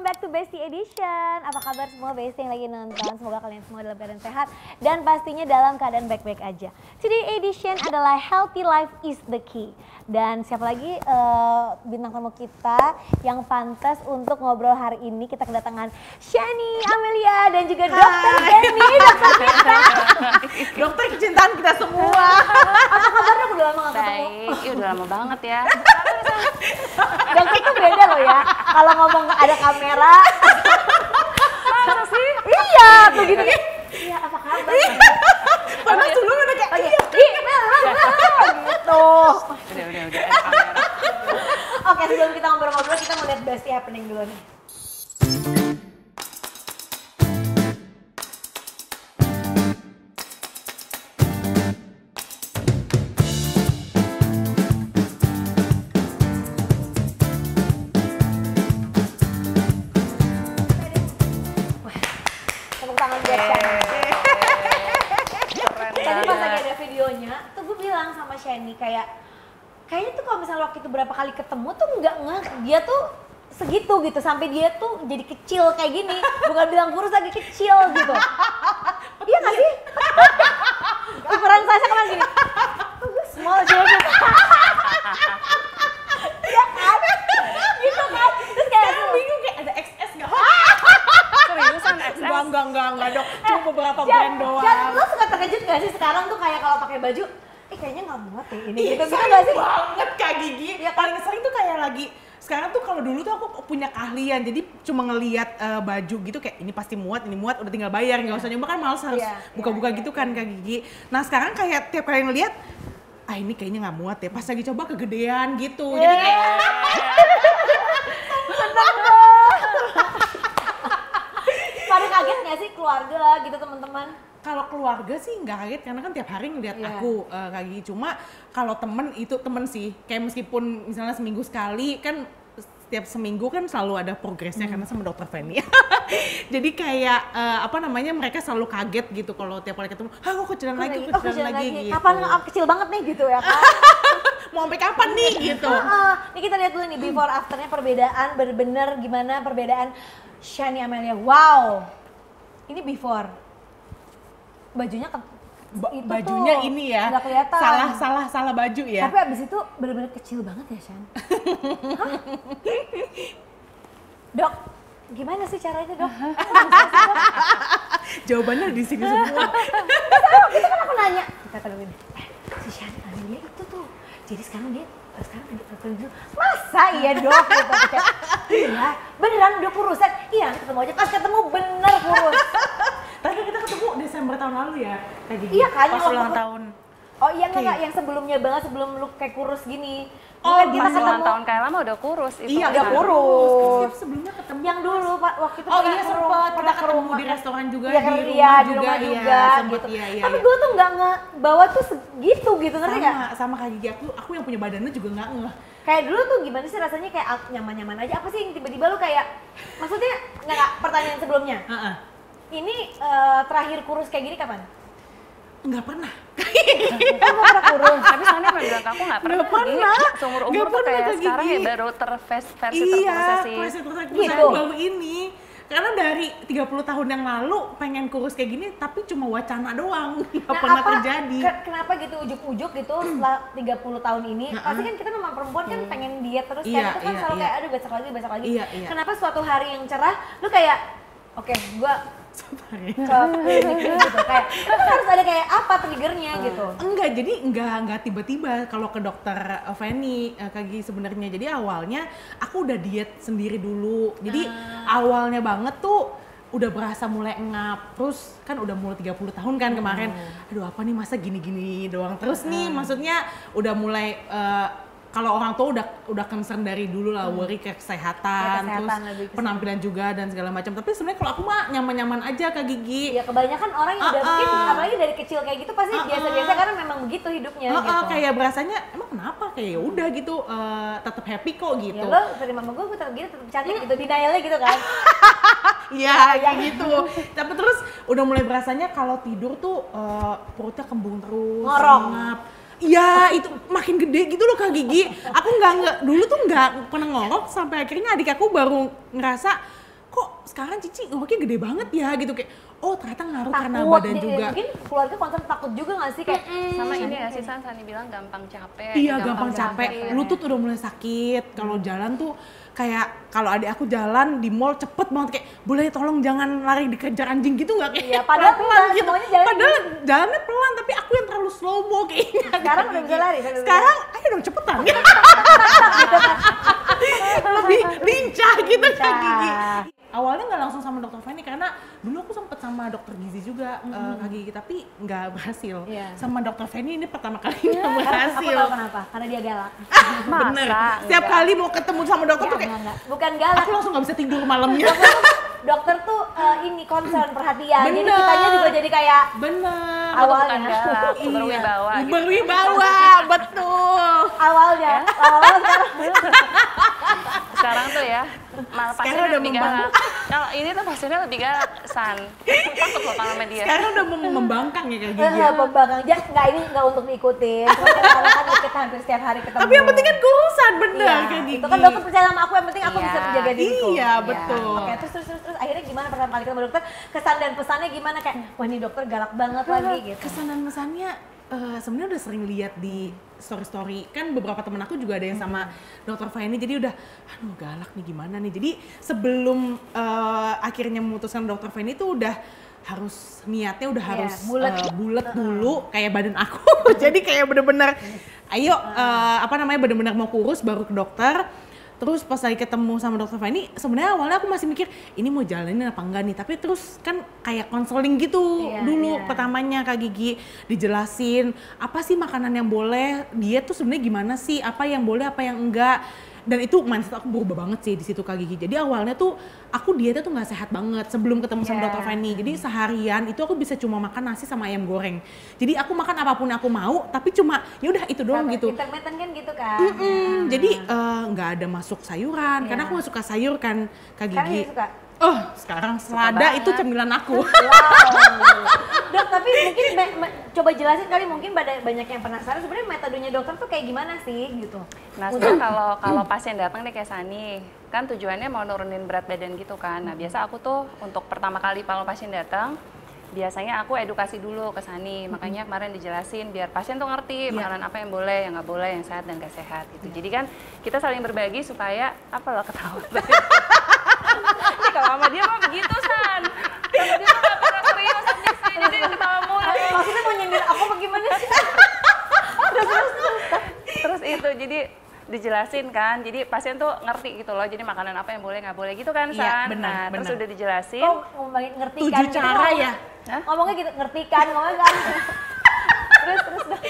back to Bestie Edition. Apa kabar semua Bestie yang lagi nonton? Semoga kalian semua dalam keadaan sehat dan pastinya dalam keadaan baik-baik aja. Today Edition adalah Healthy Life is the Key. Dan siapa lagi bintang tamu kita yang pantas untuk ngobrol hari ini? Kita kedatangan Shani Amelia dan juga Dokter Jenny, dokter kita. Dokter kecintaan kita semua. Apa kabarnya? Udah lama gak ketemu? Baik, udah lama banget ya. Dokter tuh beda loh ya. Kalau ngomong ada kamera. Masa sih? Iya, begitu. Iya, apa kabar? Padahal dulu udah kayak gitu. Udah, kamera. Oke, sebelum kita ngobrol-ngobrol, kita mau lihat Bestie happening dulu nih. Tepuk tangan buat Shani. Tadi pas lagi ada videonya, tuh gue bilang sama Shani kayaknya tuh kalau misalnya waktu itu berapa kali ketemu tuh nggak dia tuh segitu gitu, sampai dia tuh jadi kecil kayak gini, bukan bilang kurus lagi kecil gitu. Iya nggak sih? Ukuran saya kemarin gini, tuh gue small aja gitu. Ya kan? Gitu kan? Terus kayak bingung kayak ada XS nggak? Seriusan XS? Enggak dok, cuma beberapa brand doang. Dan lo suka terkejut gak sih sekarang tuh kayak kalau pakai baju, kayaknya nggak muat ya ini gitu nggak sih? Banget Kak Gigi. Ya, paling sering tuh kayak lagi sekarang tuh kalau dulu tuh aku punya keahlian, jadi cuma ngelihat baju gitu kayak ini pasti muat, ini muat, udah tinggal bayar, nggak usah nyoba kan, males harus buka-buka gitu kan Kak Gigi. Nah sekarang kayak tiap kali ngelihat, ini kayaknya nggak muat ya, pas lagi coba kegedean gitu, jadi kayak Pada kaget nggak sih keluarga gitu teman-teman? kalau keluarga sih nggak kaget karena kan tiap hari ngeliat aku Kak Gigi. Cuma kalau temen itu temen sih, kayak meskipun misalnya seminggu sekali kan, setiap seminggu kan selalu ada progresnya karena sama dokter Feni. Jadi kayak mereka selalu kaget gitu kalau tiap kali ketemu, kok kecilan lagi, kecilan lagi gitu. Kapan kecil banget nih gitu ya kan? Mau sampai kapan nih gitu. Nih kita lihat dulu nih before afternya, perbedaan bener-bener gimana perbedaan Shani Amelia. Wow, ini before. Bajunya bajunya tuh ini ya, nggak kelihatan. salah baju ya. Tapi abis itu bener-bener kecil banget ya Shan. Dok, gimana sih caranya dok? Jawabannya di sini semua. Itu kan aku nanya, kata dulu ini, si Shani Amelia itu tuh, jadi sekarang masa iya dok? Gitu. Iya, beneran udah kurusan. Iya, ketemu aja, pas ketemu bener kurus. Tapi kita ketemu Desember tahun lalu ya, Kak Gigi. Iya kan, Pas ulang tahun. Oh iya enggak, yang sebelumnya banget, sebelum lu kayak kurus gini. Oh, Bukan, kita Pas ulang ketemu tahun kayak lama udah kurus itu. Iya, udah kan. kurus. Sebelumnya ketemu Yang dulu Pak, waktu itu Oh pernah iya ke sempat, rumah- kita pernah ke ketemu rumah. di restoran juga, Iya, di rumah di juga, rumah iya, juga sempet, gitu. iya. Tapi gue tuh nggak bawa tuh segitu gitu, ngerti nggak? sama Kak Gigi, aku yang punya badannya juga nggak ngeh. Kayak dulu tuh gimana sih rasanya, kayak nyaman-nyaman aja. Apa sih yang tiba-tiba lu kayak, maksudnya nggak, pertanyaan sebelumnya. Ini terakhir kurus kayak gini kapan? Nggak pernah. Kan nggak pernah kurus. Tapi soalnya pernah bilang ke aku nggak pernah. Nggak pernah. Seumur-umur Nggak tuh pernah, kayak Kak sekarang ya Gigi. baru versi Iya, terproses Gitu. baru ini. Karena dari 30 tahun yang lalu pengen kurus kayak gini, tapi cuma wacana doang, nggak pernah terjadi. Kenapa gitu ujuk-ujuk gitu setelah 30 tahun ini? Pasti kan kita memang perempuan kan pengen diet terus Iya, kan, itu kan iya, selalu iya. kayak aduh besok lagi. Iya, iya. Kenapa suatu hari yang cerah lu kayak oke, gua Sabar ya. ke klinik gitu kayak tapi harus ada kayak apa triggernya gitu. Enggak, jadi enggak tiba-tiba kalau ke dokter Feni Kak Gigi sebenarnya. Jadi awalnya aku udah diet sendiri dulu. Jadi awalnya banget tuh udah berasa mulai engap. Terus kan udah mulai 30 tahun kan kemarin. Aduh apa nih masa gini-gini doang terus nih, maksudnya udah mulai kalau orang tua udah concern dari dulu lah, worry ke kesehatan, Ya, terus lebih ke penampilan juga dan segala macam. Tapi sebenarnya kalau aku mah nyaman-nyaman aja Kak Gigi. Ya kebanyakan orang yang udah mungkin apalagi dari kecil kayak gitu pasti biasa-biasa karena memang begitu hidupnya gitu. Kayak berasanya emang kenapa kayak ya udah gitu, tetap happy kok gitu. Ya lo terima sama gue tetap gitu, tetap cantik gitu, denialnya gitu kan. Iya kayak gitu. Tapi terus udah mulai berasanya kalau tidur tuh perutnya kembung terus, Ngorok. ngap. Iya, itu makin gede gitu loh Kak Gigi. Aku nggak dulu tuh nggak pernah ngorok sampai akhirnya adik aku baru ngerasa kok sekarang Cici ngomongnya gede banget ya gitu, kayak oh ternyata ngaruh karena Takut, badan juga. mungkin keluarga concern takut juga nggak sih kayak Sama ini ya sih Sani bilang gampang capek. Iya gampang capek, sakit. lutut udah mulai sakit. Kalau jalan tuh kayak kalau adik aku jalan di mall cepet banget, kayak boleh tolong jangan lari dikejar anjing gitu nggak, kayak Iya, padahal pelan enggak, gitu. semuanya jalan Padahal jalannya pelan tapi aku yang terlalu slow mo kayaknya. sekarang udah bisa lari. Sekarang ayo dong cepetan. Lebih lincah gitu Lincah. Kak Gigi. Awalnya nggak langsung sama dokter Feni karena dulu aku sempet sama dokter gizi juga Kak Gigi, tapi nggak berhasil. Iya. Sama dokter Feni ini pertama kali nggak Aku berhasil. tahu kenapa, karena dia galak. Bener. Masa? Setiap Enggak. kali mau ketemu sama dokter tuh kayak Enggak. Bukan galak. aku langsung nggak bisa tidur malamnya. Dokter tuh ini concern, perhatian. Jadi Bener. kitanya juga jadi kayak Bener. Aku tuh bukan awalnya. galak, Iya. berwibawa gitu. Berwibawa, betul. Awalnya, awalnya sekarang. Sekarang tuh ya, malah Sekarang pasiennya udah lebih galak. Kalau ini tuh pasiennya lebih galak, San. Takut loh sama dia. Sekarang udah mau membangkang ya Kak Gigi. Pembangkang, nggak ini nggak untuk diikutin. Cuma kan kita hampir setiap hari ketemu. Tapi yang penting kan kurusan, bener Iya, Kak Gigi. itu kan dokter percaya sama aku, yang penting aku Iya. bisa menjaga diriku. Iya, betul. Oke, terus akhirnya gimana pertama kali ketemu dokter? Kesan dan pesannya gimana, kayak wah ini dokter galak banget lagi gitu. Kesan dan pesannya sebenarnya udah sering lihat di story kan beberapa temen aku juga ada yang sama dokter Feni, jadi udah aduh galak nih gimana nih. Jadi sebelum akhirnya memutuskan dokter Feni itu udah harus niatnya udah harus bulet dulu kayak badan aku. Jadi kayak bener-bener ayo bener-bener mau kurus baru ke dokter. Terus pas lagi ketemu sama dokter Feni, sebenarnya awalnya aku masih mikir ini mau jalanin apa enggak nih, tapi terus kan kayak konseling gitu dulu pertamanya Kak Gigi, dijelasin apa sih makanan yang boleh, diet tuh sebenarnya gimana sih, apa yang boleh apa yang enggak. Dan itu mindset aku berubah banget sih di situ Kak Gigi. Jadi awalnya tuh aku dietnya tuh nggak sehat banget sebelum ketemu sama dokter Feni. Jadi seharian itu aku bisa cuma makan nasi sama ayam goreng. Jadi aku makan apapun yang aku mau, tapi cuma ya udah itu doang gitu. Intermittent kan gitu kan. Jadi nggak ada masuk sayuran, karena aku nggak suka sayur kan Kak Sekarang Gigi. dia suka. Oh sekarang selada itu cemilan aku. Wow. Dok, tapi mungkin coba jelasin kali, mungkin banyak yang penasaran sebenarnya metodenya dokter tuh kayak gimana sih gitu. Nah, sebenarnya kalau pasien datang nih kayak Sani, kan tujuannya mau nurunin berat badan gitu kan. Nah, biasa aku tuh untuk pertama kali kalau pasien datang, biasanya aku edukasi dulu ke Sani. Makanya kemarin dijelasin biar pasien tuh ngerti makanan apa yang boleh, yang nggak boleh, yang sehat dan nggak sehat gitu. Jadi kan kita saling berbagi supaya apa lo ketawa. Nih kalau sama dia mah begitu San. Sama dia mah nggak pernah serius di sini, jadi ketawa mulu. Maksudnya mau nyindir aku bagaimana sih? Terus itu jadi dijelasin kan, jadi pasien tuh ngerti gitu loh, jadi makanan apa yang boleh nggak boleh gitu kan Iya, San. benar, Nah terus benar. udah dijelasin. Kok ngomongin ngerti 7 kan? cara ya. Hah? Ngomongnya gitu, ngerti kan, ngomongnya kan. terus dok.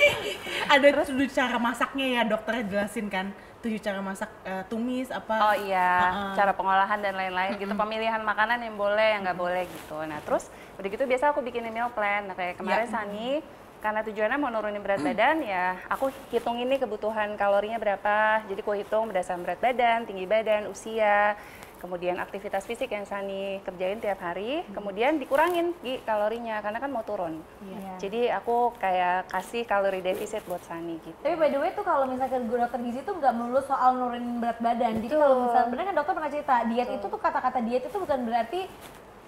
Ada 7 cara masaknya ya dokter jelasin kan. 7 cara masak tumis apa. Oh iya, cara pengolahan dan lain-lain gitu, pemilihan makanan yang boleh, yang nggak boleh gitu. Nah terus udah gitu biasa aku bikinin meal plan. Nah kayak kemarin Sani, karena tujuannya mau nurunin berat badan ya, aku hitung ini kebutuhan kalorinya berapa. Jadi aku hitung berdasarkan berat badan, tinggi badan, usia, kemudian aktivitas fisik yang Sani kerjain tiap hari, kemudian dikurangin kalorinya karena kan mau turun. Jadi aku kayak kasih kalori defisit buat Sani gitu. Tapi by the way tuh kalau misalnya ke dokter gizi tuh nggak melulu soal nurunin berat badan. Jadi kalau misalnya bener kan dokter pernah cerita diet itu tuh kata-kata diet itu bukan berarti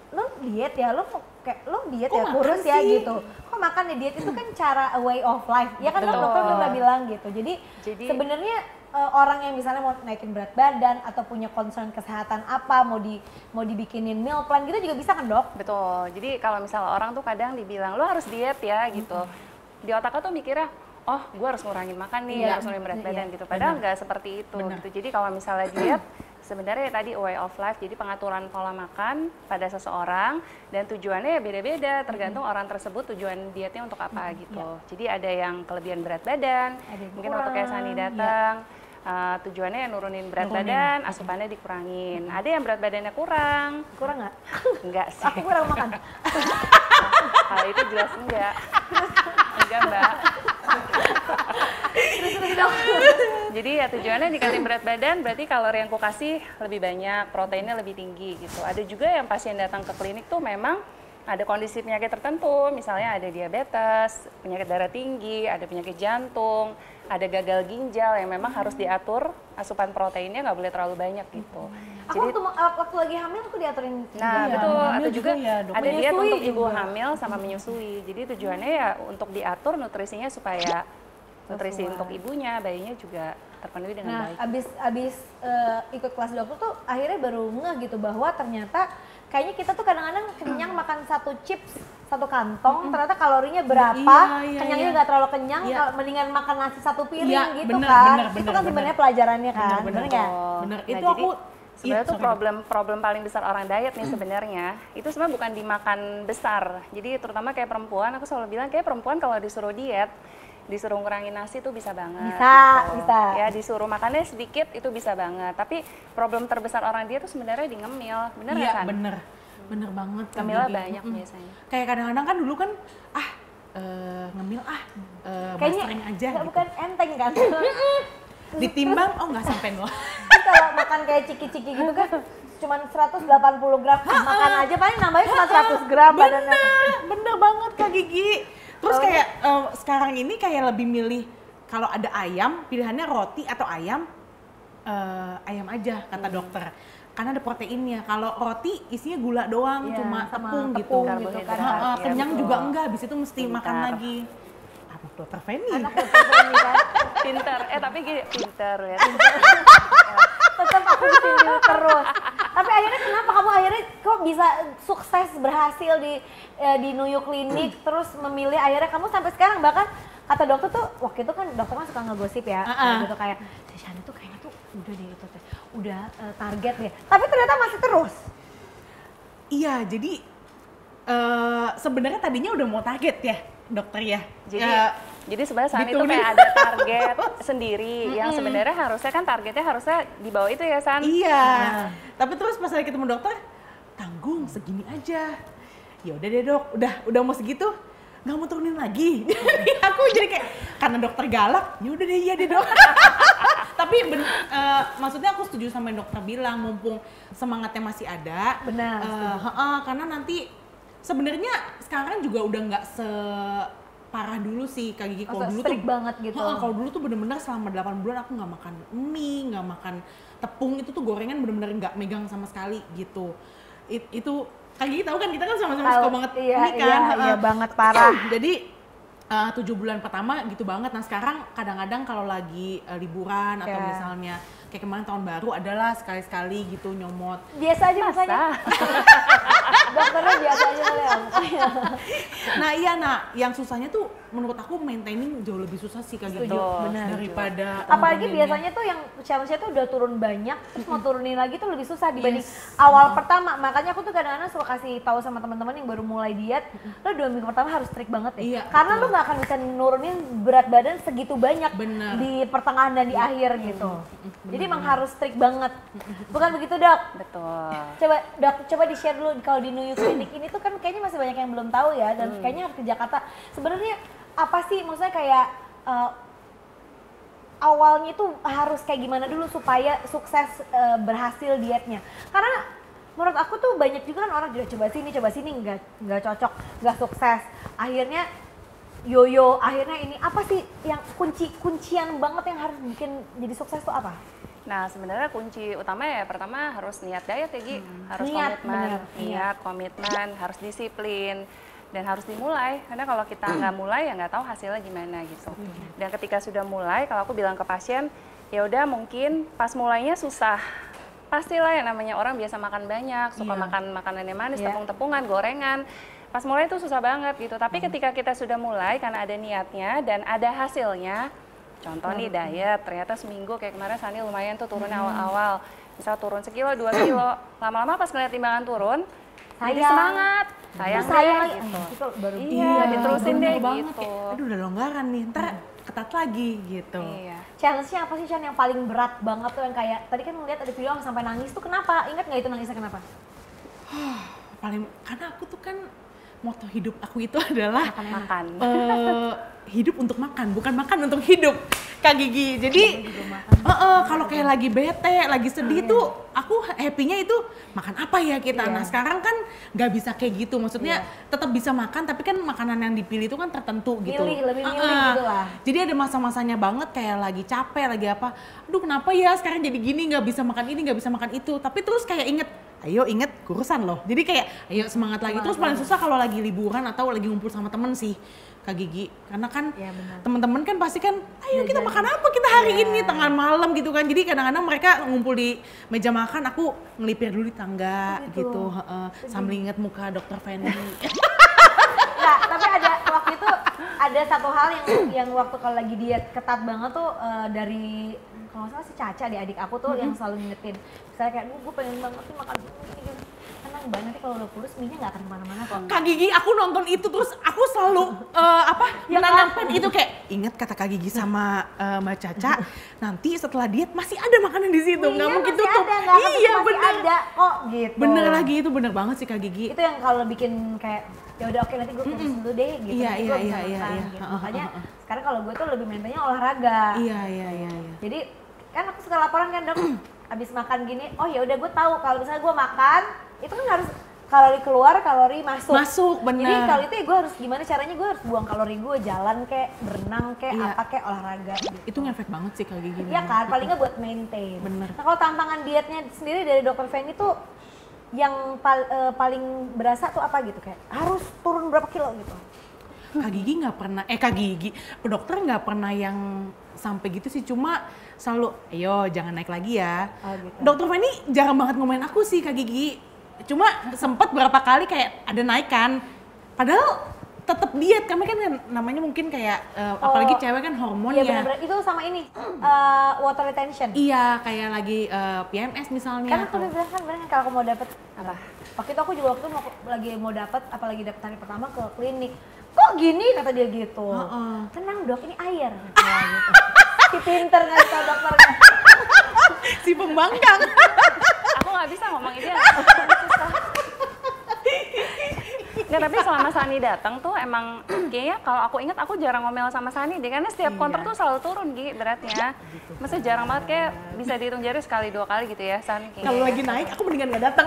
lo diet ya, lo kayak lo diet ya kurus ya gitu. Kok makan ya, diet itu kan cara a way of life. Ya kan dokter pernah bilang gitu. Jadi sebenarnya orang yang misalnya mau naikin berat badan atau punya concern kesehatan apa, mau dibikinin meal plan gitu juga bisa kan dok? Betul. Jadi kalau misalnya orang tuh kadang dibilang lo harus diet ya gitu. Di otaknya tuh mikirnya, oh gue harus ngurangin makan nih, harus ngurangin berat badan gitu. Padahal nggak seperti itu gitu. Jadi kalau misalnya diet, sebenarnya tadi way of life, jadi pengaturan pola makan pada seseorang dan tujuannya ya beda-beda, tergantung orang tersebut tujuan dietnya untuk apa gitu. Jadi ada yang kelebihan berat badan, mungkin waktu kayak Sani datang, tujuannya nurunin berat badan, asupannya dikurangin. Ada yang berat badannya kurang Nggak? enggak sih. Aku kurang makan. Kalau itu jelas enggak. Enggak Mbak. Jadi ya tujuannya dikasih berat badan, berarti kalori yang aku kasih lebih banyak, proteinnya lebih tinggi gitu. Ada juga yang pasien datang ke klinik tuh memang ada kondisi penyakit tertentu, misalnya ada diabetes, penyakit darah tinggi, ada penyakit jantung, ada gagal ginjal yang memang harus diatur asupan proteinnya nggak boleh terlalu banyak gitu. Aku waktu lagi hamil aku diaturin. Nah betul, atau juga ya, dok. ada diet Menyusui untuk ibu juga. hamil sama menyusui. Jadi tujuannya ya untuk diatur nutrisinya supaya nutrisi Sesuai. untuk ibunya, bayinya juga terpenuhi dengan Nah, baik. abis ikut kelas dokter tuh akhirnya baru ngeh gitu bahwa ternyata kayaknya kita tuh kadang-kadang kenyang makan satu chips, satu kantong, ternyata kalorinya berapa, Iya, kenyangnya iya. nggak terlalu kenyang, Iya. kalau mendingan makan nasi satu piring Iya, gitu bener, kan. bener, Itu bener, kan sebenarnya bener. pelajarannya kan, Bener, bener bener. nggak? Bener. Nah, Itu jadi aku sebenarnya tuh sorry. problem paling besar orang diet nih sebenarnya itu sebenarnya bukan dimakan besar. Jadi terutama kayak perempuan, aku selalu bilang kayak perempuan kalau disuruh diet, disuruh ngurangin nasi itu bisa banget. Bisa, gitu. bisa. Ya disuruh makannya sedikit itu bisa banget. Tapi problem terbesar orang diet itu sebenarnya di ngemil, bener nggak Iya, kan? bener banget. Kak Ngemilnya Gigi. banyak biasanya. Kayak kadang-kadang kan dulu kan, ngemil mastering aja Nggak, gitu. bukan enteng kan? Ditimbang, oh nggak sampai nol. Kan kalau makan kayak ciki-ciki gitu kan cuman 180 gram, makan aja paling nambahnya cuma 100 gram badannya. Bener banget Kak Gigi. Terus kayak sekarang ini kayak lebih milih kalau ada ayam, pilihannya roti atau ayam, ayam aja kata dokter. Karena ada proteinnya. Kalau roti isinya gula doang, Iya, cuma sama tepung gitu. tepung gitu kan. Karbohidrat, iya, Kenyang betul. juga enggak, habis itu mesti makan Pintar. lagi. Anak dokter Feni. Anak dokter ini kan. Pinter, tapi gini, pinter ya. Tetap aku disindir terus. Tapi akhirnya kenapa kamu akhirnya kok bisa sukses berhasil di Nuyu Klinik terus memilih akhirnya kamu sampai sekarang bahkan kata dokter tuh waktu itu kan dokter kan suka ngegosip ya gitu kayak Shani tuh kayaknya tuh udah deh itu teh udah target deh tapi ternyata masih terus. Iya, jadi sebenarnya tadinya udah mau target ya dokter ya. Jadi sebenarnya San itu diturunin. kayak ada target sendiri yang sebenarnya harusnya kan targetnya harusnya di bawah itu ya San. Iya. Tapi terus pas lagi ketemu dokter, tanggung segini aja. Ya udah deh dok, udah mau segitu, nggak mau turunin lagi. Aku jadi kayak karena dokter galak, ya udah deh iya deh dok. Tapi maksudnya aku setuju sama yang dokter bilang, mumpung semangatnya masih ada. Benar. Karena nanti sebenarnya sekarang juga udah nggak separah dulu sih Kak Gigi. Kalau dulu strict banget gitu. Kalau dulu tuh bener-bener selama 8 bulan aku nggak makan mie, nggak makan tepung, itu tuh gorengan bener-bener nggak megang sama sekali gitu. Itu Kak Gigi tahu kan kita kan sama-sama suka banget mie kan. Iya banget parah. Jadi 7 bulan pertama gitu banget. Nah sekarang kadang-kadang kalau lagi liburan atau Iya. misalnya kayak kemarin tahun baru adalah sekali-sekali gitu nyomot. Biasa aja mukanya. Dokternya biasa aja kali ya mukanya. Nah iya yang susahnya tuh menurut aku maintaining jauh lebih susah sih Kak Gigi. Setuju, benar. Daripada Apalagi organnya. biasanya tuh yang usia tuh udah turun banyak, terus mau turunin lagi tuh lebih susah dibanding awal pertama. Makanya aku tuh kadang-kadang suka kasih tahu sama teman-teman yang baru mulai diet, lo 2 minggu pertama harus strict banget deh. Iya, Karena betul. lo nggak akan bisa nurunin berat badan segitu banyak Bener. di pertengahan dan di akhir gitu. Jadi emang harus strict banget. Bukan begitu dok? Betul. Coba dok, coba di share dulu kalau di Nuyu Klinik ini tuh kan kayaknya masih banyak yang belum tahu ya dan kayaknya harus ke Jakarta. Sebenarnya apa sih maksudnya kayak awalnya tuh harus kayak gimana dulu supaya sukses berhasil dietnya? Karena menurut aku tuh banyak juga kan orang juga coba sini nggak cocok, nggak sukses. Akhirnya yoyo, akhirnya ini apa sih yang kuncian banget yang harus bikin jadi sukses tuh apa? Nah sebenarnya kunci utama ya pertama harus niat diet ya Gi, harus Niat, komitmen, bener, niat, komitmen, harus disiplin dan harus dimulai karena kalau kita nggak mulai ya nggak tahu hasilnya gimana gitu. Dan ketika sudah mulai, kalau aku bilang ke pasien, ya udah mungkin pas mulainya susah, pastilah yang namanya orang biasa makan banyak, suka makan makanan yang manis, tepung-tepungan, gorengan. Pas mulai itu susah banget gitu. Tapi ketika kita sudah mulai karena ada niatnya dan ada hasilnya. Contoh nih diet, ternyata seminggu kayak kemarin Sani lumayan tuh turunnya awal-awal. Misal turun sekilo, 2 kilo. Lama-lama pas ngeliat timbangan turun, jadi semangat. Sayang Sayang deh, lagi. gitu. Itu baru Iya, diterusin bener deh banget, gitu. kayak, aduh udah longgaran nih, ntar ketat lagi gitu. Iya. Challenge-nya apa sih Chan yang paling berat banget tuh yang kayak tadi kan ngeliat ada video yang sampai nangis tuh kenapa? Ingat nggak itu nangisnya kenapa? Karena aku tuh kan moto hidup aku itu adalah Makan. hidup untuk makan, bukan makan untuk hidup, Kak Gigi. Jadi Kalau kayak lagi bete, lagi sedih tuh aku happy-nya itu makan apa ya kita. Nah sekarang kan nggak bisa kayak gitu, maksudnya tetap bisa makan tapi kan makanan yang dipilih itu kan tertentu gitu. Lebih milih gitu lah. Jadi ada masa-masanya banget kayak lagi capek, lagi apa, aduh kenapa ya sekarang jadi gini, nggak bisa makan ini, nggak bisa makan itu. Tapi terus kayak ayo inget kurusan loh. Jadi kayak ayo semangat lagi. Terus paling susah kalau lagi liburan atau lagi ngumpul sama temen sih Kak Gigi. Karena kan teman-teman kan pasti kan ayo kita makan apa kita hari ini tengah malam gitu kan. Jadi kadang-kadang mereka ngumpul di meja makan, aku ngelipir dulu di tangga gitu. Sambil inget muka Dokter Feni. Nah, tapi ada waktu itu ada satu hal yang waktu kalau lagi diet ketat banget tuh dari kalau nggak salah si Caca di adik aku tuh yang selalu ngingetin. Misalnya kayak, gue pengen banget nih makan gini. Tenang banget, nanti kalau udah kurus minyak nggak akan kemana-mana kok. Kak Gigi, aku nonton itu terus aku selalu menanamkan itu kayak ingat kata Kak Gigi sama Mbak Caca, nanti setelah diet masih ada makanan di situ, nggak mungkin tutup. Iya bener. Ada kok gitu. Bener lagi, itu bener banget sih Kak Gigi. Itu yang kalau bikin kayak ya udah oke nanti gue kurus dulu deh gitu. Iya. Gitu. Makanya sekarang kalau gue tuh lebih mainnya olahraga. Iya. Jadi kan aku suka laporan kan dok, abis makan gini, oh ya udah gue tahu kalau misalnya gue makan itu kan harus kalori keluar, kalori masuk. Masuk, benar. Jadi kalau itu ya gue harus gimana caranya, gue harus buang kalori gue, jalan kayak berenang kayak apa kayak olahraga. Gitu. Itu ngefek banget sih Kak Gigi. Iya kan, paling nggak buat maintain. Bener. Nah kalau tantangan dietnya sendiri dari Dokter Feni tuh yang paling berasa tuh apa gitu, kayak harus turun berapa kilo gitu? Kak Gigi nggak pernah, Kak Gigi, ke dokter nggak pernah yang sampai gitu sih, cuma selalu, ayo jangan naik lagi ya. Oh, gitu. Dokter Feni jarang banget ngomongin aku sih Kak Gigi, cuma sempet berapa kali kayak ada naik kan, padahal tetap diet, kami kan namanya mungkin kayak, apalagi cewek kan hormon iya, ya. Iya benar, itu sama ini, water retention. Iya, kayak lagi PMS misalnya. Kan aku udah bilang kan bener kalau aku mau dapet apa? Waktu itu aku juga lagi mau dapet, apalagi dapet hari pertama ke klinik. Kok gini kata dia gitu. Tenang dok, ini air. Gitu. Si pinter ngasih tau dokternya. Si pembangkang. Aku nggak bisa ngomong ini. Nggak, tapi selama Sani datang tuh emang kayaknya kalau aku ingat aku jarang ngomel sama Sani deh, karena setiap kontrol tuh selalu turun beratnya. Maksudnya jarang banget, kayak bisa dihitung jari sekali 2 kali gitu ya Sani. Kalau lagi naik aku mendingan nggak datang.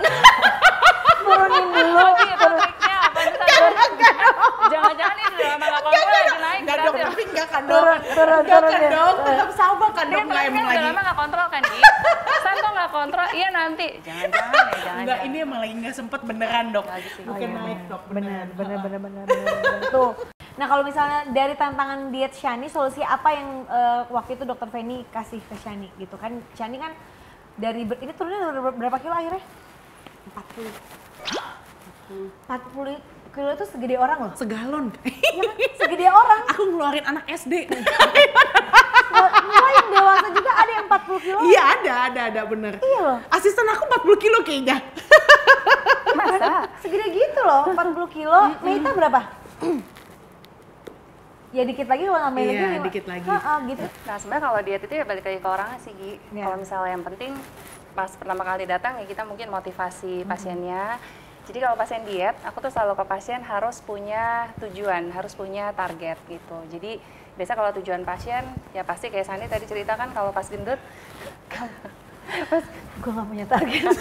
Turunin dulu. Triknya apa nih? Jangan-jangan ini udah lama nggak kontrol lagi naik. Nggak dong, beratnya. tapi nggak kan dong. Turun Kan dong, tetap sama kan dong, nggak emang Udah lagi. lama nggak kontrol kan, Gi? San kok nggak kontrol? Iya nanti. Jangan-jangan ya, jangan. Enggak, ini emang lagi nggak sempet beneran dok. Lagi sih. Bukan naik dok. Bener. Tuh. Nah kalau misalnya dari tantangan diet Shani, solusi apa yang waktu itu Dokter Feni kasih ke Shani gitu kan? Shani kan dari ini turunnya berapa kilo akhirnya? 40 kilo itu segede orang loh. Segalon. Ya kan? Segede orang. Aku ngeluarin anak SD. Wah yang dewasa juga ada yang 40 kilo. Iya ada bener. Iya loh. Asisten aku 40 kilo kayaknya. Masa? Segede gitu loh, 40 kilo. Meita berapa? Ya dikit lagi kalau nambahin Iya, lagi. dikit lagi. Gitu. Nah sebenarnya kalau diet itu ya balik lagi ke orangnya sih, Gi. Kalau misalnya yang penting pas pertama kali datang ya kita mungkin motivasi pasiennya. Jadi kalau pasien diet, aku tuh selalu ke pasien harus punya tujuan, harus punya target gitu. Jadi biasa kalau tujuan pasien ya pasti kayak Sani tadi ceritakan kalau pas gendut, Gue gak punya target.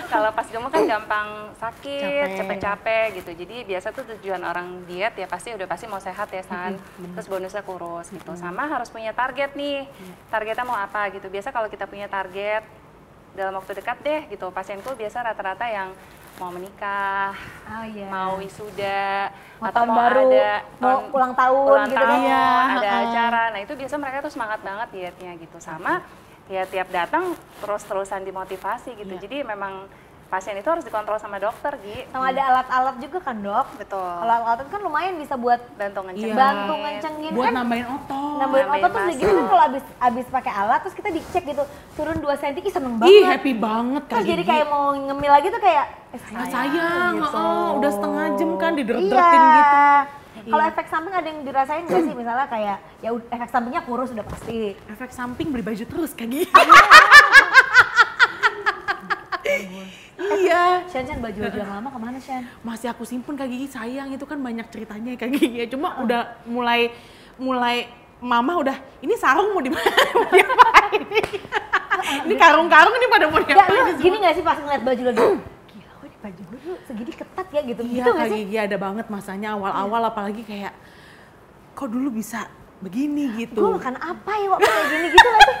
kalau pas gemuk kan gampang sakit, Capek. cepet capek gitu. Jadi biasa tuh tujuan orang diet ya pasti mau sehat ya San. Terus bonusnya kurus gitu. Sama harus punya target nih. Targetnya mau apa gitu. Biasa kalau kita punya target dalam waktu dekat deh gitu. Pasienku biasa rata-rata yang mau menikah, mau wisuda, Mau atau tahun mau baru, ada mau ulang tahun gitu. Iya, ada acara. Nah itu biasa mereka tuh semangat banget dietnya gitu. Sama ya tiap datang terus-terusan dimotivasi gitu. Jadi memang pasien itu harus dikontrol sama dokter, Gi. Sama ada alat-alat juga kan dok? Betul. Kalau alat-alat kan lumayan bisa buat Bantu ngencengin. bantu ngencengin Buat kan. nambahin otot. Nambahin otot terus Nambahin gitu kan kalau abis pakai alat terus kita dicek gitu turun 2 cm, ih seneng banget. Ih, happy banget Kak Terus jadi Gigi. kayak mau ngemil lagi tuh kayak sayang, gitu. udah setengah jam kan dideret-deretin Iya. gitu. Kalau efek samping ada yang dirasain nggak sih? Misalnya kayak ya efek sampingnya kurus udah pasti. Efek samping beli baju terus Kak Gigi. Iya. Shan baju-baju yang lama kemana Shan? Masih aku simpen Kak Gigi, sayang itu kan banyak ceritanya Kak Gigi ya. Cuma udah mulai mama udah, ini sarung mau diapain? Ini karung-karung ini pada mau diapain? Gini nggak sih pas ngeliat baju lo dulu? Gila, kok di baju gue tuh segini ketat ya gitu. Iya, gitu nggak Kak sih? Gigi ada banget masanya awal-awal, apalagi kayak kok dulu bisa begini gitu. Gue makan apa ya kok kayak gini gitu nggak sih?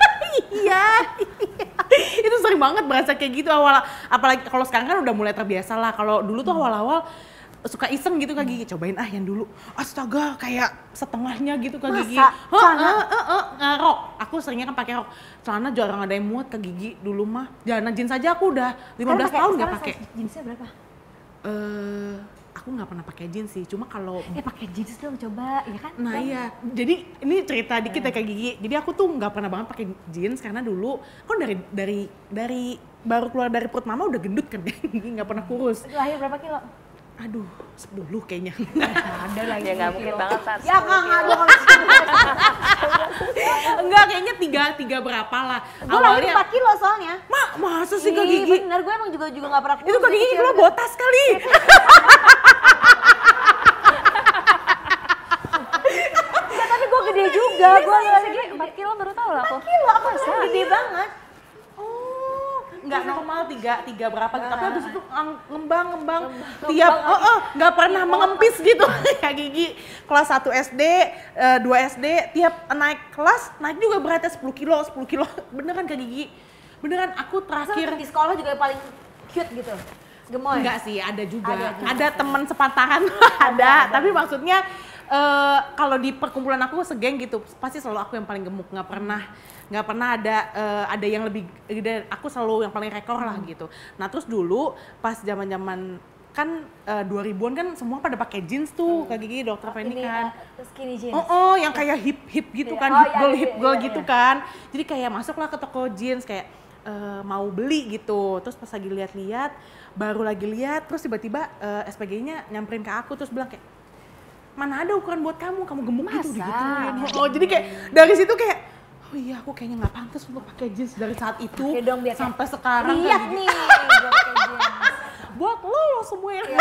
Iya, itu sering banget berasa kayak gitu awal. Apalagi kalau sekarang kan udah mulai terbiasa lah. Kalau dulu tuh awal-awal suka iseng gitu Kak Gigi, cobain yang dulu. Astaga, kayak setengahnya gitu Kak Gigi. Ngerok. Aku seringnya kan pakai rok. Celana jarang ada yang muat Kak Gigi dulu mah. Celana jeans aja aku udah 15 tahun nggak pakai. Jeansnya berapa? Aku nggak pernah pakai jeans sih, cuma kalau Pakai jeans dong coba, ya kan? nah iya, jadi ini cerita dikit ya Kak Gigi. Jadi aku tuh nggak pernah banget pakai jeans karena dulu kan dari baru keluar dari perut mama udah gendut kan Gigi, nggak pernah kurus. Lahir berapa kilo? Aduh, 10 kayaknya. Ada lagi. Ya nggak mungkin banget Sar. Ya nggak ada. Enggak, kayaknya tiga berapa lah. Gue lahir 4 kilo soalnya. Masa sih Kak Ih, Gigi? bener, gue emang juga nggak pernah kurus. Itu Kak Gigi kalau botas kali. Enggak, tapi gue gede juga. Gue Segini 4 kilo baru tahu lah aku. 4 kilo, aku tuh gede banget. Nggak normal tiga berapa gitu, tapi habis itu ngembang tiap nggak pernah mengempis gitu. Kayak Gigi kelas 1 SD, 2 SD, tiap naik kelas naik juga beratnya 10 kilo, beneran Kak Gigi, beneran aku terakhir Di sekolah juga yang paling cute gitu, gemoy. enggak sih, ada juga, Ada juga. ada teman sepantaran ada, tapi maksudnya kalau di perkumpulan aku segeng gitu, pasti selalu aku yang paling gemuk, nggak pernah ada yang lebih gede, aku selalu yang paling rekor lah gitu. Nah terus dulu pas zaman kan 2000-an kan semua pada pakai jeans tuh Kak Gigi, Dokter Feni kan. Skinny jeans. Yang kayak hip gitu Iya. kan, Oh, hip iya, girl iya, gitu iya. kan. Jadi kayak masuklah ke toko jeans kayak mau beli gitu. Terus pas lagi lihat-lihat, baru lagi lihat, terus tiba-tiba SPG-nya nyamperin ke aku terus bilang kayak, mana ada ukuran buat kamu gemuk gitu digituin. Jadi kayak dari situ kayak, oh iya aku kayaknya nggak pantas untuk pakai jeans dari saat itu Pakai dong biar sampai sekarang. Lihat Kak Gigi. nih, gue pakai jeans. Buat lo semua yang Lo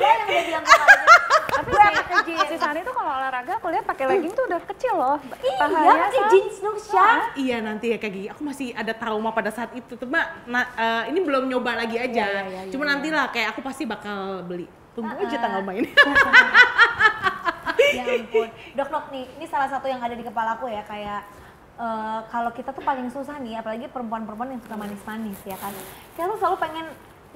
yang udah bilang ke aja. Tapi si Sani tuh kalau olahraga aku lihat pakai legging tuh udah kecil loh. Iya, Pahanya pakai Sar. jeans dong, Syah. Iya nanti ya Kak Gigi, aku masih ada trauma pada saat itu tuh Mbak. Nah, ini belum nyoba lagi aja. Cuma nantilah kayak aku pasti bakal beli. Tunggu aja tanggal main. Ya ampun. Dok, nih, ini salah satu yang ada di kepala aku ya, kayak kalau kita tuh paling susah nih, apalagi perempuan-perempuan yang suka manis-manis ya kan. Kita tuh selalu pengen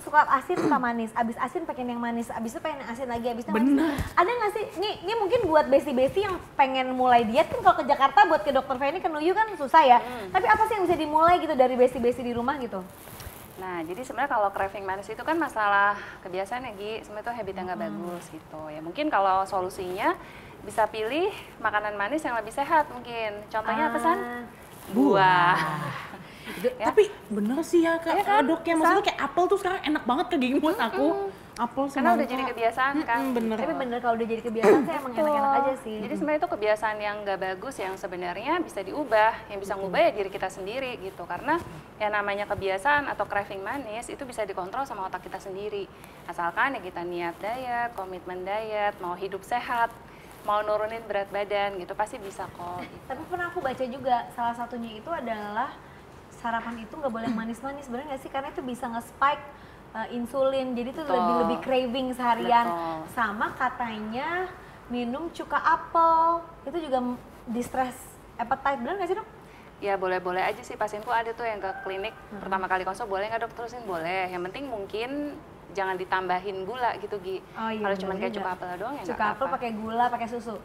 suka asin, suka manis, abis asin pengen yang manis, abis itu pengen yang asin lagi, abis itu manis. Bener. Ada nggak sih, ini mungkin buat besti-besti yang pengen mulai diet kan, kalau ke Jakarta buat ke Dokter Feni, ke Nuyu kan susah ya. Tapi apa sih yang bisa dimulai gitu dari besti-besti di rumah gitu? Nah, jadi sebenarnya kalau craving manis itu kan masalah kebiasaan ya, Gi. Sebenarnya itu habit yang nggak bagus gitu. Ya mungkin kalau solusinya bisa pilih makanan manis yang lebih sehat mungkin. Contohnya apa, San? Buah. Ya. Tapi bener sih ya Kak, Iya kan? Dok ya, maksudnya kayak apel tuh sekarang enak banget Kak Gigi buat aku. Apel sama Karena udah jadi kebiasaan kan. bener. Tapi bener kalau udah jadi kebiasaan saya emang enak-enak aja sih. Jadi sebenarnya itu kebiasaan yang nggak bagus yang sebenarnya bisa diubah. Yang bisa ngubah ya diri kita sendiri gitu. Karena yang namanya kebiasaan atau craving manis itu bisa dikontrol sama otak kita sendiri. Asalkan ya kita niat diet, komitmen diet, mau hidup sehat, mau nurunin berat badan gitu, pasti bisa kok. Gitu. Tapi pernah aku baca juga, salah satunya itu adalah sarapan itu nggak boleh manis-manis, bener nggak sih? Karena itu bisa nge-spike insulin, jadi itu lebih craving seharian. Betul. Sama katanya minum cuka apel, itu juga distress appetite, bener nggak sih dok? Ya boleh-boleh aja sih, pasienku ada tuh yang ke klinik pertama kali konsul, boleh nggak dok? Terusin boleh, yang penting mungkin jangan ditambahin gula gitu Gi. Oh iya, Kalau cuma bener kayak juga. cuka apel doang ya nggak Cuka apel apa-apa. pakai gula, pakai susu.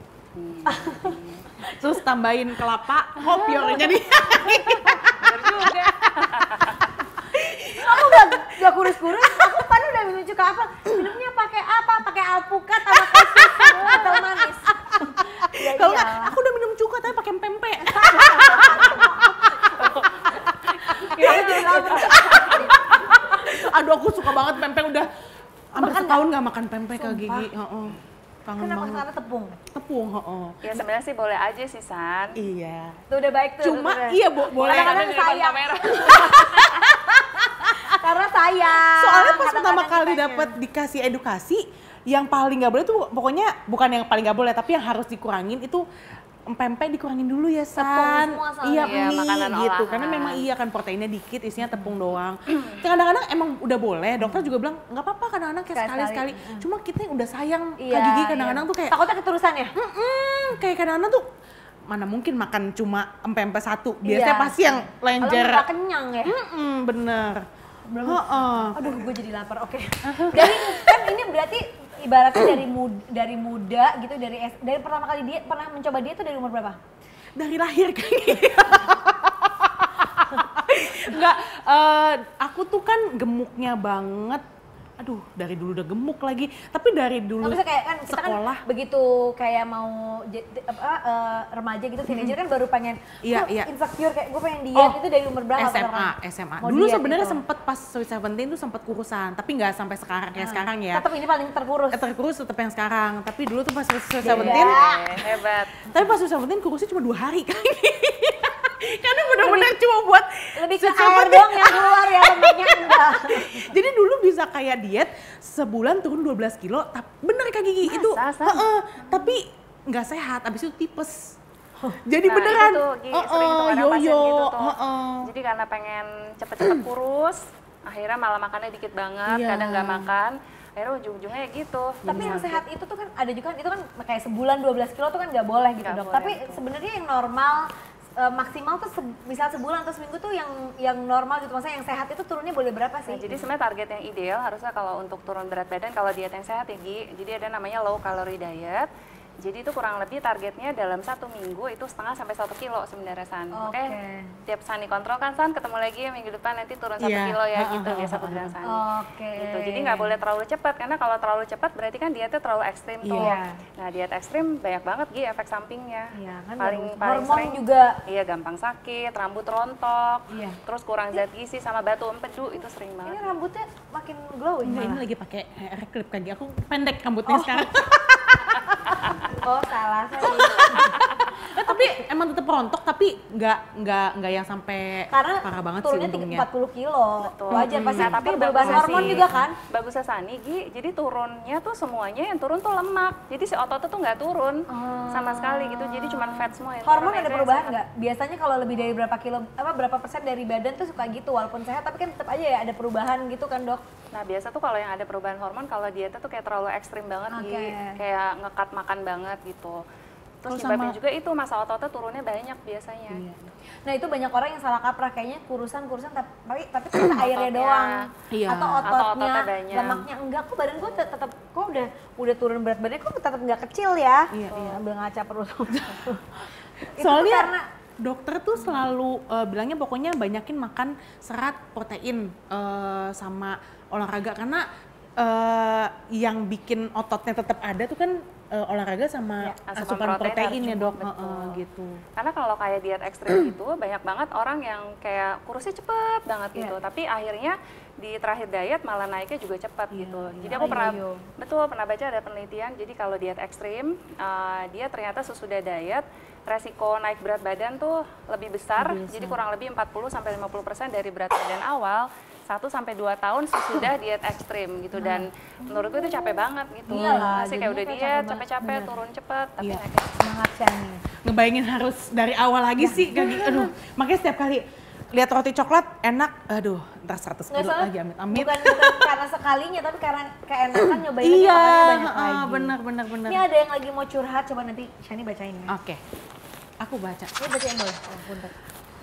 Terus tambahin kelapa, kopior jadi. Bener juga. Aku gak kurus-kurus, aku kan udah minum cuka apel. Minumnya pakai apa? Pakai alpukat sama susu atau manis. Ya Kalau nggak, iyalah. aku udah minum cuka tapi pakai pempek. Aduh aku suka banget pempek, udah hampir setahun nggak makan pempek Kak Gigi. Kangen Kenapa banget. karena tepung? Tepung, Ya sebenarnya sih boleh aja sih San. Iya. Itu udah baik tuh. Cuma udah. iya boleh. Kadang-kadang Ada di depan sayang. kamera. Karena sayang. Soalnya pas Kadang-kadang pertama kali kitanya. dapat dikasih edukasi, yang paling nggak boleh tuh pokoknya bukan yang paling nggak boleh, tapi yang harus dikurangin itu pempek dikurangin dulu ya San. Tepung semua soalnya. Iya, Iya, mie makanan gitu. olahan. Karena memang iya kan proteinnya dikit, isinya tepung doang. Kadang-kadang emang udah boleh, dokter juga bilang nggak apa-apa kadang-kadang kayak sekali-sekali. Cuma kita yang udah sayang Iya, Kak Gigi kadang-kadang tuh kayak takutnya keterusan ya? kayak kadang-kadang tuh mana mungkin makan cuma empek-empek satu. Biasanya Iya. pasti yang lenjer. Kalau nggak kenyang ya? Bener. Heeh. Aduh, gue jadi lapar. Oke. Jadi kan ini berarti ibaratnya dari muda gitu, dari pertama kali diet, pernah mencoba diet tuh dari umur berapa? Dari lahir kayaknya. Enggak, aku tuh kan gemuknya banget. Aduh, dari dulu udah gemuk lagi. Tapi dari dulu Nggak bisa kayak kan kita sekolah. kan begitu kayak mau remaja gitu, teenager kan baru pengen Iya, "Gua iya. insecure kayak gue pengen diet." Itu dari umur berapa? SMA. Mau Dulu diet sebenarnya gitu? sempet pas Sweet Seventeen tuh sempet kurusan, tapi nggak sampai sekarang kayak sekarang ya. Tetap ini paling terkurus. Terkurus tetap yang sekarang. Tapi dulu tuh pas Sweet Beda. Seventeen, Hebat. tapi pas Sweet Seventeen kurusnya cuma 2 hari karena benar-benar cuma buat Lebih ke Sweet air Seventeen. doang yang keluar ya, lemaknya enggak. Jadi dulu bisa kayak diet sebulan turun 12 kilo, tapi bener Kak Gigi itu, San? tapi nggak sehat, abis itu tipes. Jadi Nah, beneran, itu tuh, Gi, sering tuh ada pasien yo-yo, gitu tuh. Jadi karena pengen cepet-cepet kurus, akhirnya malah makannya dikit banget, Iya. kadang nggak makan, akhirnya ujung-ujungnya ya gitu. Tapi yang sehat itu tuh kan ada juga kan, itu kan kayak sebulan 12 kilo tuh kan nggak boleh gitu Nggak dok. boleh, Tapi betul. sebenarnya yang normal maksimal tuh misal sebulan atau seminggu tuh yang normal gitu, maksudnya yang sehat itu turunnya boleh berapa sih? Nah, jadi sebenarnya target yang ideal harusnya kalau untuk turun berat badan, kalau diet yang sehat ya Gi, jadi ada namanya low calorie diet. Jadi itu kurang lebih targetnya dalam 1 minggu itu 1,5 sampai 1 kilo sebenarnya San. Oke. Oke. Tiap San dikontrol kan San, ketemu lagi ya minggu depan nanti turun 1 Iya. kilo ya gitu, biasa aku bilang San. Oke. Gitu. Jadi nggak boleh terlalu cepat karena kalau terlalu cepat berarti kan dietnya terlalu ekstrim tuh. Iya. Nah, diet ekstrim banyak banget Gi efek sampingnya. Iya kan, paling hormon sering juga. iya gampang sakit, rambut rontok, Iya. terus kurang zat gizi sama batu empedu itu sering Ini banget. rambutnya makin glowing Enggak, ini malah. lagi pakai hair clip Kak Gigi, aku pendek rambutnya sekarang. Oh salah sorry. Tapi emang tetap rontok, tapi nggak yang sampai Karena parah banget sih turunnya untungnya. 40 kilo. Betul. Wajar pasti, Nah, tapi tapi perubahan bagusnya hormon sih- juga kan. Bagusnya Sani, Gi, jadi turunnya tuh semuanya yang turun tuh lemak. Jadi si ototnya tuh nggak turun sama sekali gitu. Jadi cuma fat semua yang Hormon turun, ada itu yang perubahan sehat. nggak? Biasanya kalau lebih dari berapa kilo, berapa persen dari badan tuh suka gitu, walaupun sehat tapi kan tetap aja ya ada perubahan gitu kan dok? Nah biasa tuh kalau yang ada perubahan hormon, kalau dietnya tuh kayak terlalu ekstrim banget, Gi. Oke. Kayak ngekat makan banget gitu. Terus Terus nyebabin sama- juga itu masa ototnya turunnya banyak biasanya. Nah itu banyak orang yang salah kaprah, kayaknya kurusan tapi ternyata airnya Ototnya. doang. Iya. Atau Atau ototnya, ototnya banyak. lemaknya enggak. Kok badan gue tetap kok udah turun berat badannya kok tetap enggak kecil ya? Iya, iya. Ambil ngaca perut. Itu Soalnya karena dokter tuh selalu bilangnya pokoknya banyakin makan serat, protein, sama olahraga karena yang bikin ototnya tetap ada tuh kan olahraga sama Ya, asupan asupan protein protein ya harus dok, cukup, betul. gitu. Karena kalau kayak diet ekstrim gitu, banyak banget orang yang kayak kurusnya cepet banget gitu. Iya. Tapi akhirnya di terakhir diet malah naiknya juga cepet gitu. Jadi Oh, aku pernah, iya. pernah baca ada penelitian, jadi kalau diet ekstrim, dia ternyata sesudah diet, resiko naik berat badan tuh lebih besar. Jadi kurang lebih 40-50% dari berat badan awal, 1-2 tahun sesudah diet ekstrim gitu. Dan menurutku itu capek banget gitu. Iyalah, Masih kayak jadinya udah kayak diet, capek banget, capek-capek, bener. turun cepet, tapi Iya. naiknya semangat Shani. Ngebayangin harus dari awal lagi sih, Kaki. Aduh, makanya setiap kali lihat roti coklat enak, aduh, ntar 100 Nggak kilo salah, lagi, amit-amit. bukan karena sekalinya, tapi karena keenakan nyobain lagi Iya, makannya banyak lagi. benar. Ini ada yang lagi mau curhat, coba nanti Shani bacain ya. Oke, aku baca. Ini bacain boleh, punten.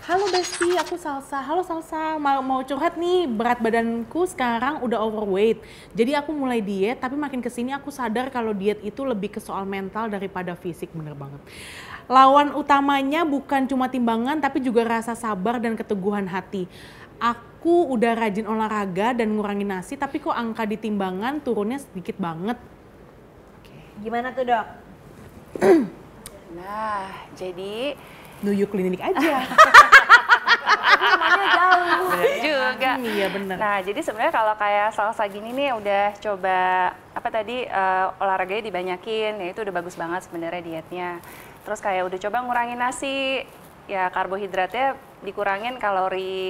Halo Besti, aku Salsa. Halo Salsa, mau curhat nih, berat badanku sekarang udah overweight. Jadi aku mulai diet, tapi makin kesini aku sadar kalau diet itu lebih ke soal mental daripada fisik, bener banget. Lawan utamanya bukan cuma timbangan, tapi juga rasa sabar dan keteguhan hati. Aku udah rajin olahraga dan ngurangin nasi, tapi kok angka di timbangan turunnya sedikit banget. Gimana tuh dok? Nah, jadi Nuyu klinik aja. Namanya jauh. bener juga. Iya bener. Nah, jadi sebenarnya kalau kayak Salsa gini nih udah coba apa tadi olahraganya dibanyakin, ya itu udah bagus banget sebenarnya dietnya. Terus kayak udah coba ngurangin nasi, ya karbohidratnya dikurangin,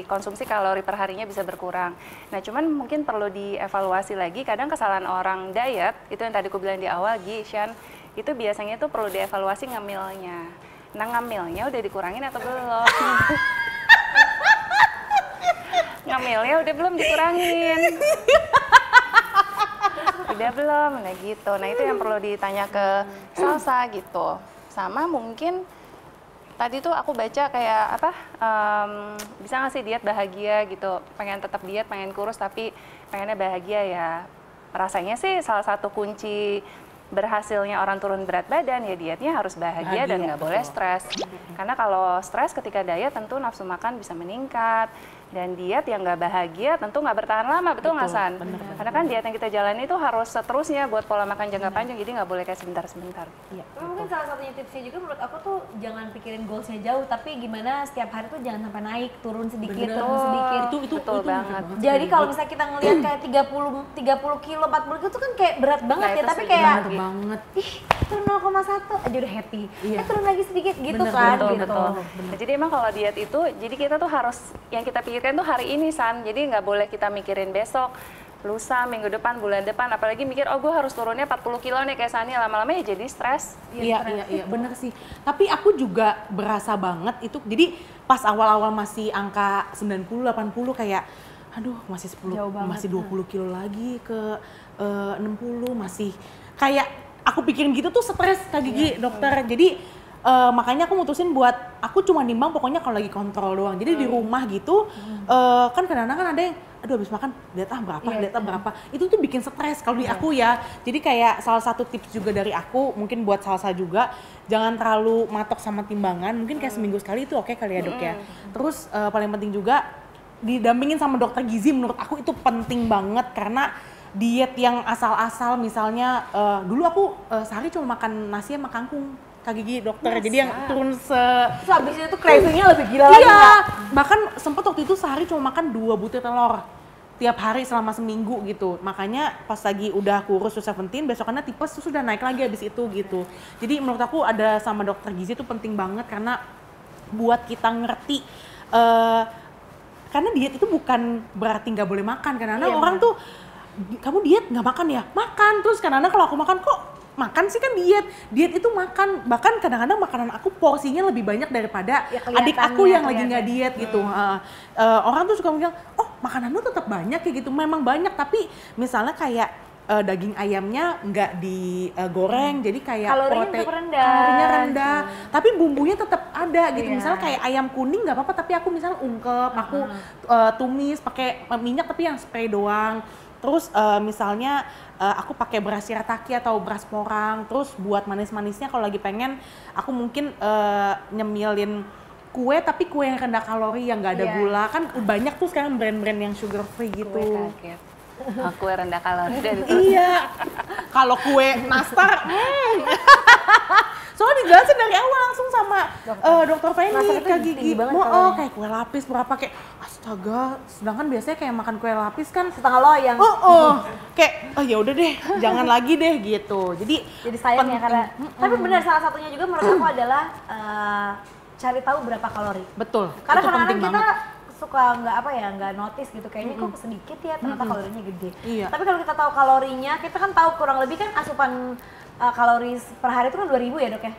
konsumsi kalori perharinya bisa berkurang. Nah, cuman mungkin perlu dievaluasi lagi. Kadang kesalahan orang diet itu yang tadi aku bilang di awal, Gi, Shan, itu biasanya tuh perlu dievaluasi ngemilnya. Nah, ngamilnya udah dikurangin atau belum? Ngamilnya udah belum dikurangin? Udah belum? Nah gitu. Nah itu yang perlu ditanya ke Salsa gitu. Sama mungkin tadi tuh aku baca kayak apa, bisa nggak sih diet bahagia gitu, pengen tetap diet, pengen kurus tapi pengennya bahagia ya. Rasanya sih salah satu kunci berhasilnya orang turun berat badan ya dietnya harus bahagia dan nggak boleh stres. Karena kalau stres ketika diet tentu nafsu makan bisa meningkat. Dan diet yang nggak bahagia tentu nggak bertahan lama, betul nggak San? Karena kan diet yang kita jalani itu harus seterusnya buat pola makan jangka panjang, jadi nggak boleh kayak sebentar-sebentar. Iya. Mungkin salah satunya tipsnya juga menurut aku tuh jangan pikirin goalsnya jauh, tapi gimana setiap hari tuh jangan sampai naik, turun sedikit, turun sedikit. Itu betul banget. Jadi kalau misalnya kita ngelihat kayak 30 kilo, 40 kilo itu kan kayak berat banget ya, tapi kayak banget. Ih, turun 0,1 aja udah happy. Turun lagi sedikit gitu kan. Betul. Nah, jadi emang kalau diet itu, jadi kita tuh harus yang kita pikirkan tuh hari ini San, jadi nggak boleh kita mikirin besok, lusa, minggu depan, bulan depan, apalagi mikir oh gue harus turunnya 40 kilo nih kayak Sani, lama-lama ya jadi stres. Iya, bener sih. Tapi aku juga berasa banget itu, jadi pas awal-awal masih angka 90, 80 kayak aduh masih 20 kilo lagi ke 60, masih kayak aku pikirin gitu tuh stres Kak Gigi, dokter. Jadi makanya aku mutusin buat aku cuma nimbang pokoknya kalau lagi kontrol doang. Jadi di rumah gitu kan kadang-kadang ada yang aduh habis makan lihat berapa. Itu tuh bikin stres kalau di aku ya. Jadi kayak salah satu tips juga dari aku mungkin buat Salsa juga, jangan terlalu matok sama timbangan. Mungkin kayak seminggu sekali itu oke kali ya dok ya. Terus paling penting juga didampingin sama dokter gizi, menurut aku itu penting banget karena diet yang asal-asal misalnya dulu aku sehari cuma makan nasi sama kangkung Kak Gigi dokter, jadi yang turun terus habis itu cravingnya lebih gila lagi. Iya, bahkan sempet waktu itu sehari cuma makan 2 butir telur tiap hari selama seminggu gitu. Makanya pas lagi udah kurus to 17, besokannya tipes tuh sudah naik lagi habis itu gitu. Jadi menurut aku ada sama dokter gizi itu penting banget karena buat kita ngerti karena diet itu bukan berarti nggak boleh makan. Karena orang tuh kamu diet nggak makan ya? Makan. Terus kadang-kadang kalau aku makan kok makan sih kan diet itu makan, bahkan kadang-kadang makanan aku porsinya lebih banyak daripada adik aku yang lagi nggak diet gitu. Orang tuh suka bilang, oh makanan lu tetap banyak kayak gitu, memang banyak tapi misalnya kayak daging ayamnya nggak digoreng, jadi kayak kalorinya rendah, tapi bumbunya tetap ada gitu. Misalnya kayak ayam kuning nggak apa-apa, tapi aku misalnya ungkep, aku tumis pakai minyak tapi yang spray doang. Terus misalnya aku pakai beras shirataki atau beras porang. Terus buat manis-manisnya kalau lagi pengen, aku mungkin nyemilin kue tapi kue yang rendah kalori yang nggak ada gula. Kan banyak tuh sekarang brand-brand yang sugar free gitu. Kue kaget. Kue rendah kalori dan iya. Kalau kue nastar, soalnya dijelasin dari awal langsung sama dokter Feni Kak Gigi. Kayak kue lapis berapa kayak astaga, sedangkan biasanya kayak makan kue lapis kan setengah loyang. Kayak ya udah deh, jangan lagi deh gitu. Jadi sayang ya karena tapi benar salah satunya juga menurut aku adalah cari tahu berapa kalori. Betul. Karena kadang-kadang kita suka nggak notice gitu kayaknya kok sedikit ya, ternyata kalorinya gede. Iya. Tapi kalau kita tahu kalorinya, kita kan tahu kurang lebih kan asupan kalori per hari itu kan 2000 ya dok ya?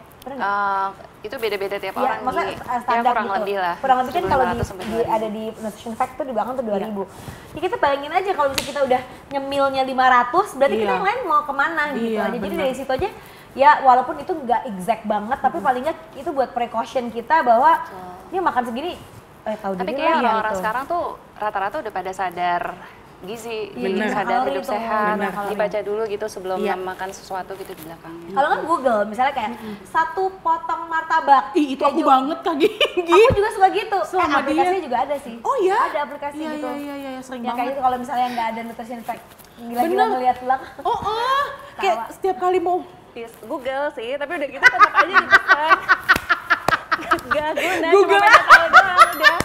Itu beda-beda tiap ya, orang maksudnya standar ya, kurang gitu. lebih lah. Kurang lebih kan kalau ada di nutrition fact tuh di belakang tuh 2000. Ya kita bayangin aja kalau misalnya kita udah nyemilnya 500, berarti kita yang lain mau kemana gitu aja. Jadi dari situ aja ya walaupun itu nggak exact banget, tapi paling nggak itu buat precaution kita bahwa dia makan segini tapi kayak orang-orang sekarang tuh rata-rata udah pada sadar gizi, sadar hidup sehat, dibaca dulu gitu sebelum makan sesuatu gitu di belakangnya. Kalau kan Google, misalnya kayak satu potong martabak. Itu aku banget Kak Gigi. Aku juga suka gitu. Aplikasinya juga ada sih. Oh iya? Ada aplikasi gitu. Iya, sering banget. Kayak itu kalau misalnya nggak ada nutrition fact, gila-gila ngeliat belakang. Kayak setiap kali mau Google sih, tapi udah gitu tetap aja dipesan. Gak guna, Google cuma pengen tahu doang udah.